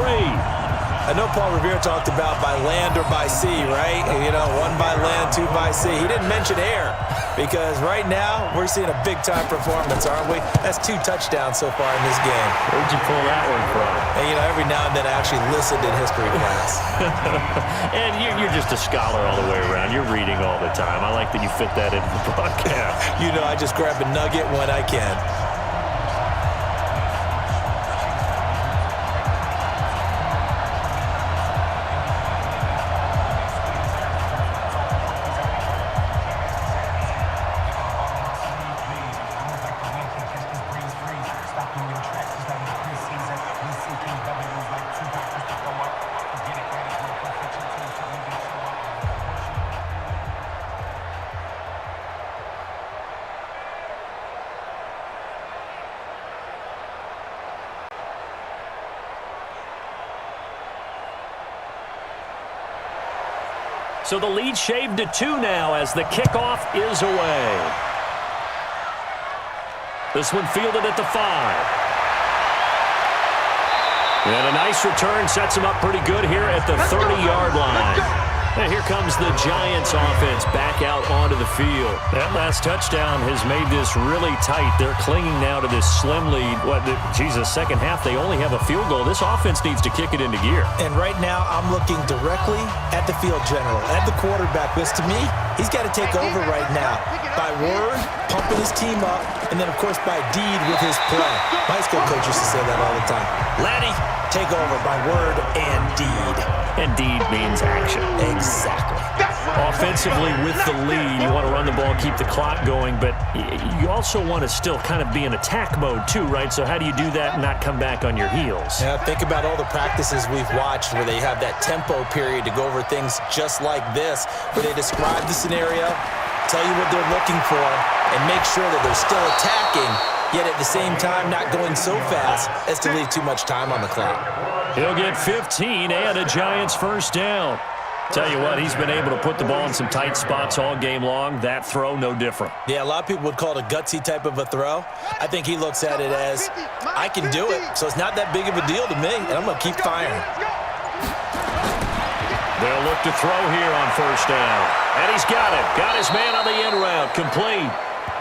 I know Paul Revere talked about by land or by sea, right? You know, 1 by land, 2 by sea. He didn't mention air, because right now we're seeing a big-time performance, aren't we? That's 2 touchdowns so far in this game. Where'd you pull that one from? And, you know, every now and then I actually listened in history class. And you're just a scholar all the way around. You're reading all the time. I like that you fit that into the broadcast. You know, I just grab a nugget when I can. So the lead shaved to 2 now as the kickoff is away. This one fielded at the 5. And a nice return sets him up pretty good here at the 30-yard line. And here comes the Giants offense back out onto the field. That last touchdown has made this really tight. They're clinging now to this slim lead. Second half, they only have a field goal. This offense needs to kick it into gear. And right now, I'm looking directly at the field general, at the quarterback, because to me, he's got to take over right now. By word, pumping his team up, and then, of course, by deed with his play. My high school coach used to say that all the time. Laddie, take over by word and deed. And deed means action. Exactly. Offensively, with the lead, you want to run the ball, keep the clock going, but you also want to still kind of be in attack mode too, right? So how do you do that and not come back on your heels? Yeah, think about all the practices we've watched where they have that tempo period to go over things just like this, where they describe the scenario, tell you what they're looking for, and make sure that they're still attacking, yet at the same time not going so fast as to leave too much time on the clock. He'll get 15 and a Giants first down. Tell you what, he's been able to put the ball in some tight spots all game long. That throw, no different. Yeah, a lot of people would call it a gutsy type of a throw. I think he looks at it as, I can do it, so it's not that big of a deal to me, and I'm going to keep firing. They'll look to throw here on first down. And he's got it. Got his man on the end route. Complete.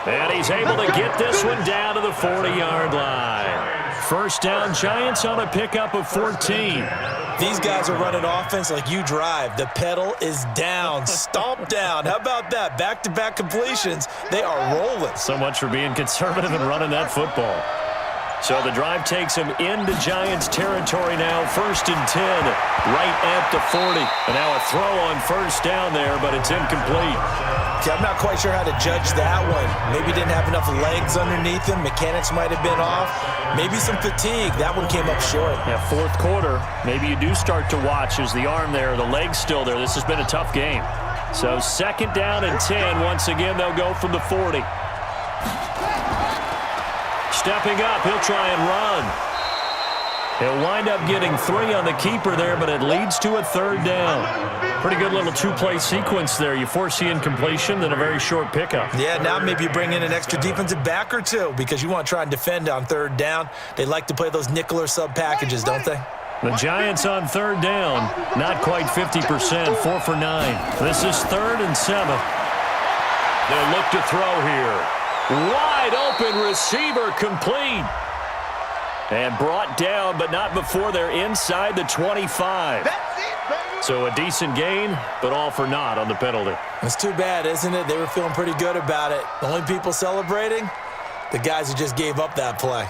And he's able to get this one down to the 40-yard line. First down, Giants on a pickup of 14. These guys are running offense like you drive. The pedal is down, stomped down. How about that? Back-to-back completions. They are rolling. So much for being conservative and running that football. So the drive takes him into Giants territory now. First and 10, right at the 40. And now a throw on first down there, but it's incomplete. See, I'm not quite sure how to judge that one. Maybe didn't have enough legs underneath him. Mechanics might have been off. Maybe some fatigue. That one came up short. Yeah, fourth quarter, maybe you do start to watch as the arm there, the leg's still there. This has been a tough game. So second down and 10. Once again, they'll go from the 40. Stepping up, he'll try and run. He'll wind up getting 3 on the keeper there, but it leads to a third down. Pretty good little two-play sequence there. You force the incompletion, then a very short pickup. Yeah, now maybe you bring in an extra defensive back or two because you want to try and defend on third down. They like to play those nickel or sub packages, don't they? The Giants on third down, not quite 50%, 4 for 9. This is 3rd and 7. They'll look to throw here. Wide open receiver, complete. And brought down, but not before they're inside the 25. So a decent gain, but all for naught on the penalty. It's too bad, isn't it? They were feeling pretty good about it. The only people celebrating, the guys who just gave up that play.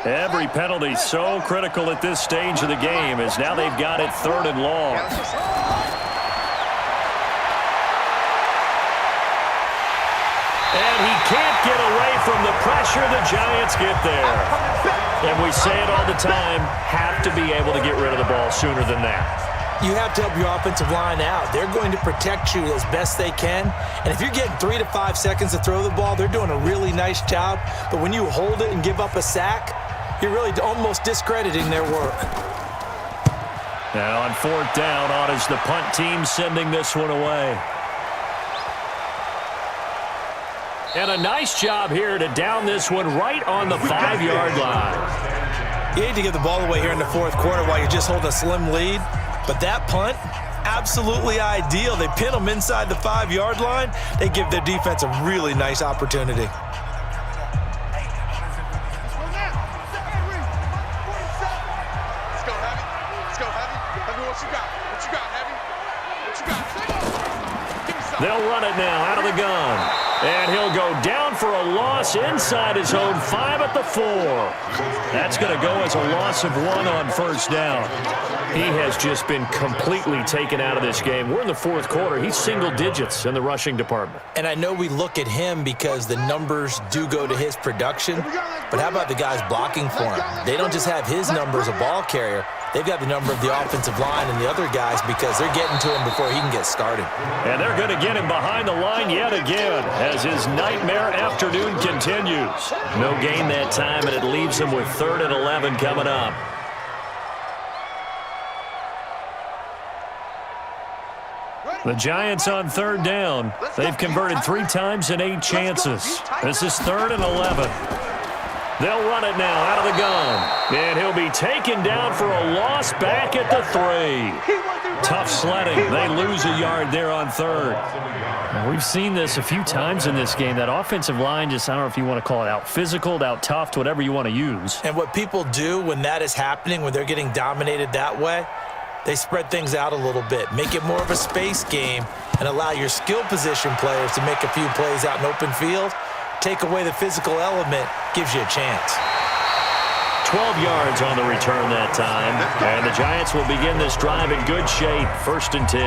Every penalty so critical at this stage of the game as now they've got it 3rd and long. And he can't get away from the pressure. The Giants get there. And we say it all the time, have to be able to get rid of the ball sooner than that. You have to help your offensive line out. They're going to protect you as best they can. And if you're getting 3 to 5 seconds to throw the ball, they're doing a really nice job. But when you hold it and give up a sack, you're really almost discrediting their work. Now on 4th down, on is the punt team sending this one away. And a nice job here to down this one right on the 5-yard line. You hate to give the ball away here in the 4th quarter while you're just holding a slim lead. But that punt, absolutely ideal. They pin them inside the 5-yard line. They give their defense a really nice opportunity. They'll run it now out of the gun. And he'll go down for a loss inside his own 5 at the 4. That's going to go as a loss of 1 on first down. He has just been completely taken out of this game. We're in the 4th quarter. He's single digits in the rushing department. And I know we look at him because the numbers do go to his production, but how about the guys blocking for him? They don't just have his number as a ball carrier. They've got the number of the offensive line and the other guys because they're getting to him before he can get started. And they're going to get him behind the line yet again as his nightmare afternoon continues. No gain that time, and it leaves him with 3rd and 11 coming up. The Giants on third down. They've converted 3 times in 8 chances. This is 3rd and 11. They'll run it now out of the gun. And he'll be taken down for a loss back at the 3. Tough sledding. They lose a yard there on 3rd. Now, we've seen this a few times in this game. That offensive line just, I don't know if you want to call it out physical, out tough, whatever you want to use. And what people do when that is happening, when they're getting dominated that way, they spread things out a little bit, make it more of a space game, and allow your skill position players to make a few plays out in open field. Take away the physical element, gives you a chance. 12 yards on the return that time. And the Giants will begin this drive in good shape. 1st and 10.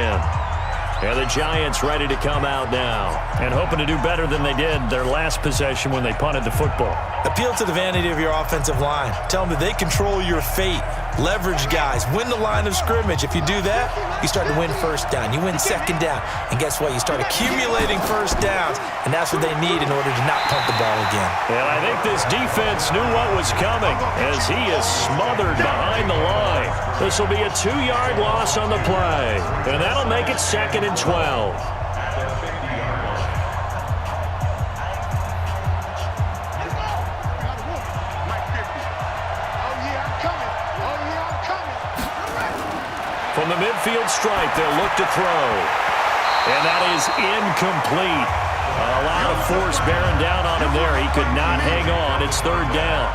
And the Giants ready to come out now. And hoping to do better than they did their last possession when they punted the football. Appeal to the vanity of your offensive line. Tell them that they control your fate. Leverage guys. Win the line of scrimmage. If you do that, you start to win 1st down. You win 2nd down. And guess what? You start accumulating 1st downs. And that's what they need in order to not punt the ball again. And I think this defense knew what was coming as he is smothered behind the line. This will be a 2-yard loss on the play. And that'll make it 2nd and 12. From the midfield stripe, they'll look to throw. And that is incomplete. A lot of force bearing down on him there. He could not hang on. It's 3rd down.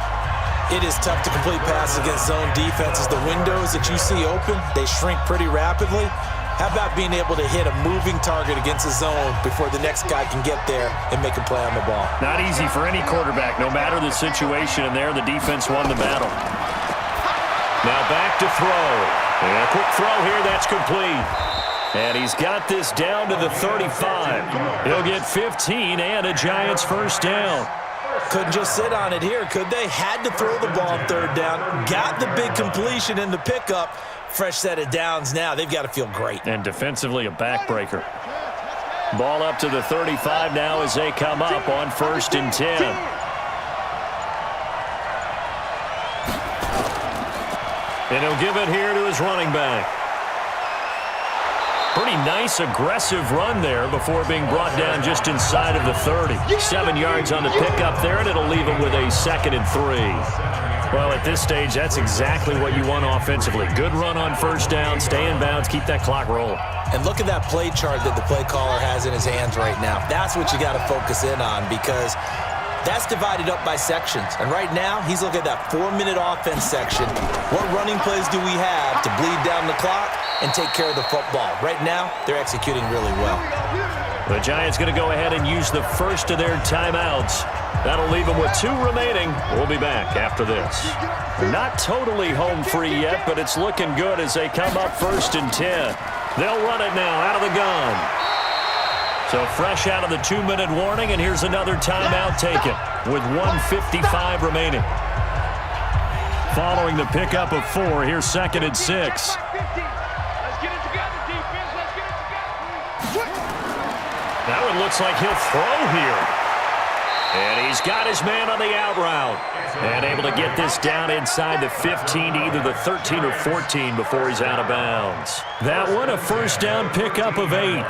It is tough to complete passes against zone defenses. The windows that you see open, they shrink pretty rapidly. How about being able to hit a moving target against a zone before the next guy can get there and make a play on the ball? Not easy for any quarterback, no matter the situation. And there, the defense won the battle. Now back to throw. And a quick throw here, that's complete. And he's got this down to the 35. He'll get 15 and a Giants 1st down. Couldn't just sit on it here, could they? Had to throw the ball on 3rd down. Got the big completion in the pickup. Fresh set of downs now. They've got to feel great. And defensively, a backbreaker. Ball up to the 35 now as they come up on 1st and 10. And he'll give it here to his running back. Pretty nice, aggressive run there before being brought down just inside of the 30. 7 yards on the pickup there, and it'll leave him with a 2nd and 3. Well, at this stage, that's exactly what you want offensively. Good run on 1st down, stay in bounds, keep that clock rolling. And look at that play chart that the play caller has in his hands right now. That's what you got to focus in on because that's divided up by sections. And right now, he's looking at that 4-minute offense section. What running plays do we have to bleed down the clock and take care of the football? Right now, they're executing really well. The Giants going to go ahead and use the first of their timeouts. That'll leave them with 2 remaining. We'll be back after this. Not totally home free yet, but it's looking good as they come up 1st and 10. They'll run it now out of the gun. So fresh out of the 2-minute warning, and here's another timeout taken with 1:55 remaining. Following the pickup of 4, here's 2nd and 6. Now it looks like he'll throw here. And he's got his man on the out route. And able to get this down inside the 15, either the 13 or 14 before he's out of bounds. That one, a 1st down pickup of 8.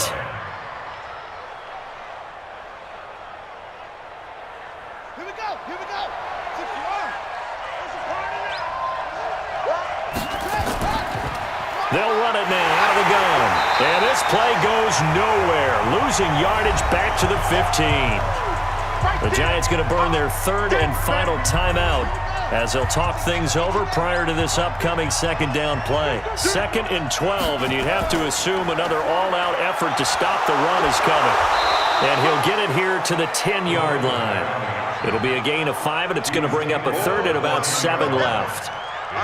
They'll run it now out of the gun. And this play goes nowhere. Losing yardage back to the 15. The Giants going to burn their 3rd and final timeout as they'll talk things over prior to this upcoming 2nd down play. 2nd and 12, and you'd have to assume another all-out effort to stop the run is coming. And he'll get it here to the 10-yard line. It'll be a gain of 5, and it's going to bring up a 3rd and about 7 left.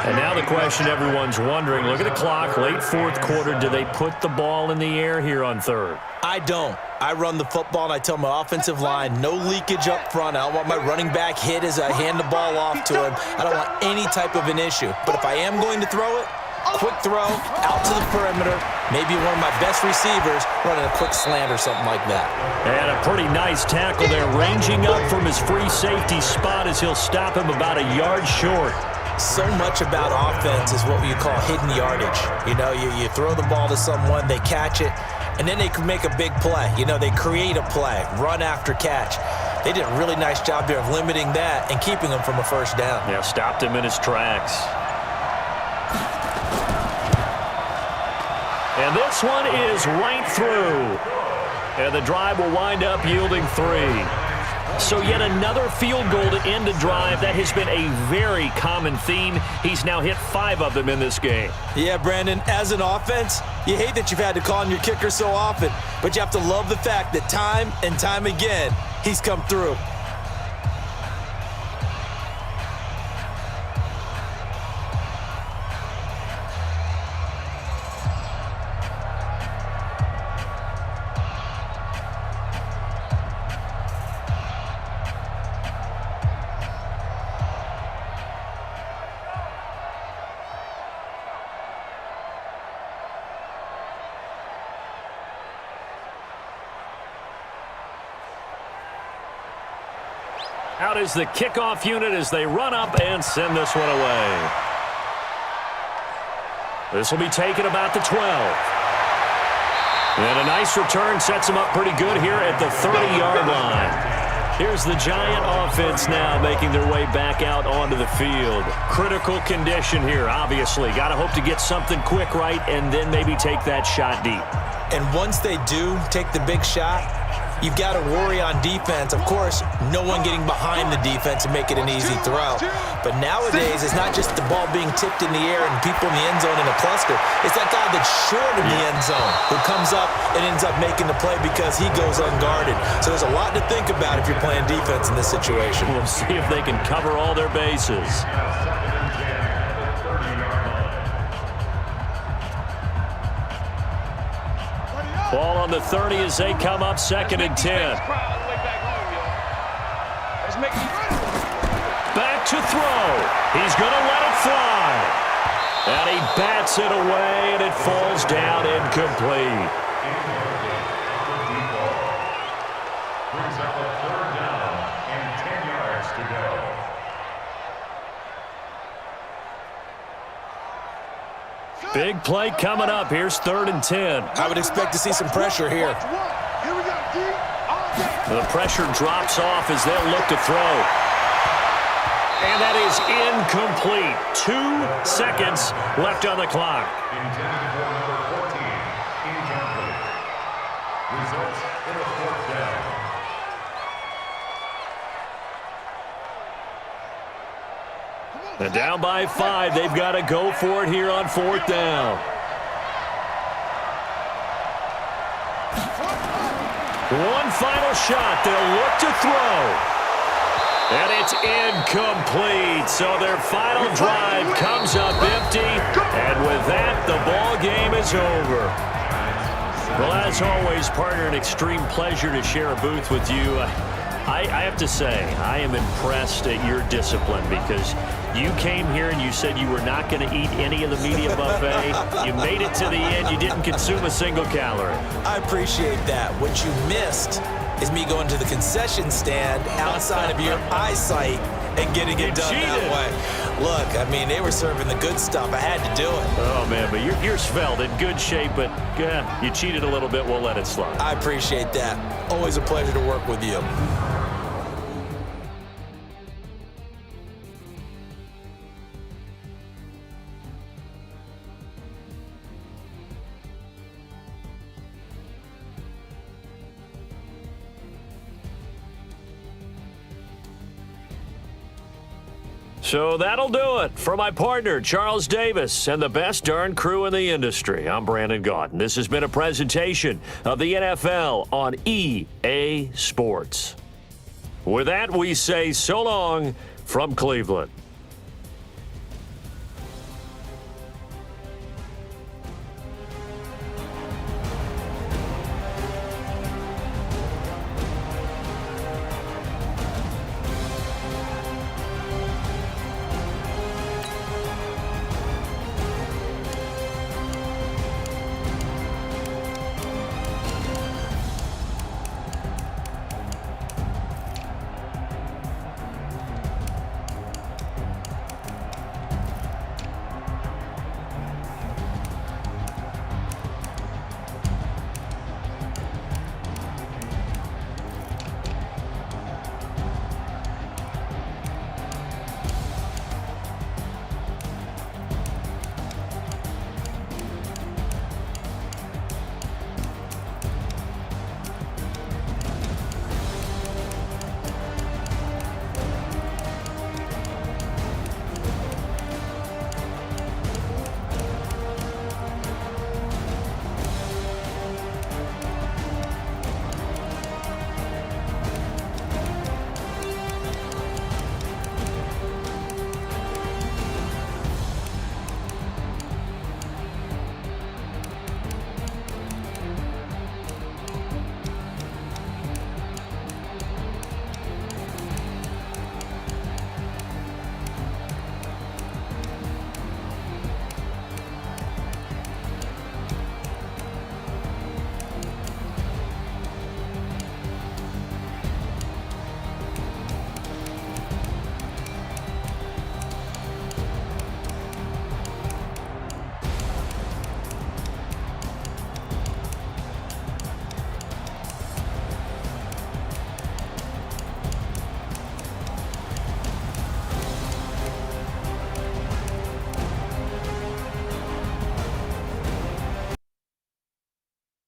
And now the question everyone's wondering, look at the clock, late 4th quarter, do they put the ball in the air here on 3rd? I don't. I run the football, and I tell my offensive line, no leakage up front. I don't want my running back hit as I hand the ball off to him. I don't want any type of an issue. But if I am going to throw it, quick throw, out to the perimeter, maybe one of my best receivers running a quick slant or something like that. And a pretty nice tackle there, ranging up from his free safety spot as he'll stop him about a yard short. So much about offense is what you call hidden yardage. You know, you throw the ball to someone, they catch it, and then they can make a big play. You know, they create a play, run after catch. They did a really nice job there of limiting that and keeping him from a first down. Yeah, stopped him in his tracks. And this one is right through. And the drive will wind up yielding 3. So yet another field goal to end a drive. That has been a very common theme. He's now hit 5 of them in this game. Yeah, Brandon, as an offense, you hate that you've had to call on your kicker so often, but you have to love the fact that time and time again, he's come through. Out is the kickoff unit as they run up and send this one away. This will be taken about the 12. And a nice return sets them up pretty good here at the 30-yard line. Here's the Giant offense now making their way back out onto the field. Critical condition here, obviously. Got to hope to get something quick right and then maybe take that shot deep. And once they do take the big shot, you've got to worry on defense. Of course, no one getting behind the defense and make it an easy throw. But nowadays, it's not just the ball being tipped in the air and people in the end zone in a cluster. It's that guy that's short of the end zone who comes up and ends up making the play because he goes unguarded. So there's a lot to think about if you're playing defense in this situation. We'll see if they can cover all their bases. Ball on the 30 as they come up 2nd and 10. Back to throw. He's going to let it fly. And he bats it away, and it falls down incomplete. Brings up a 3rd down and 10 yards to go. Big play coming up. Here's 3rd and 10. I would expect to see some pressure here. Here we go, D. The pressure drops off as they'll look to throw. And that is incomplete. 2 seconds left on the clock. Intended for number 14, incomplete. Results in a 4th down. And down by 5. They've got to go for it here on 4th down. One final shot. They'll look to throw. And it's incomplete. So their final drive comes up empty. And with that, the ball game is over. Well, as always, partner, an extreme pleasure to share a booth with you. I have to say, I am impressed at your discipline because you came here and you said you were not going to eat any of the media buffet. You made it to the end. You didn't consume a single calorie. I appreciate that. What you missed is me going to the concession stand outside of your eyesight and getting it done that way. Look, I mean, they were serving the good stuff. I had to do it. Oh, man, but you're svelte, in good shape, but you cheated a little bit. We'll let it slide. I appreciate that. Always a pleasure to work with you. So that'll do it for my partner, Charles Davis, and the best darn crew in the industry. I'm Brandon Gaudin. This has been a presentation of the NFL on EA Sports. With that, we say so long from Cleveland.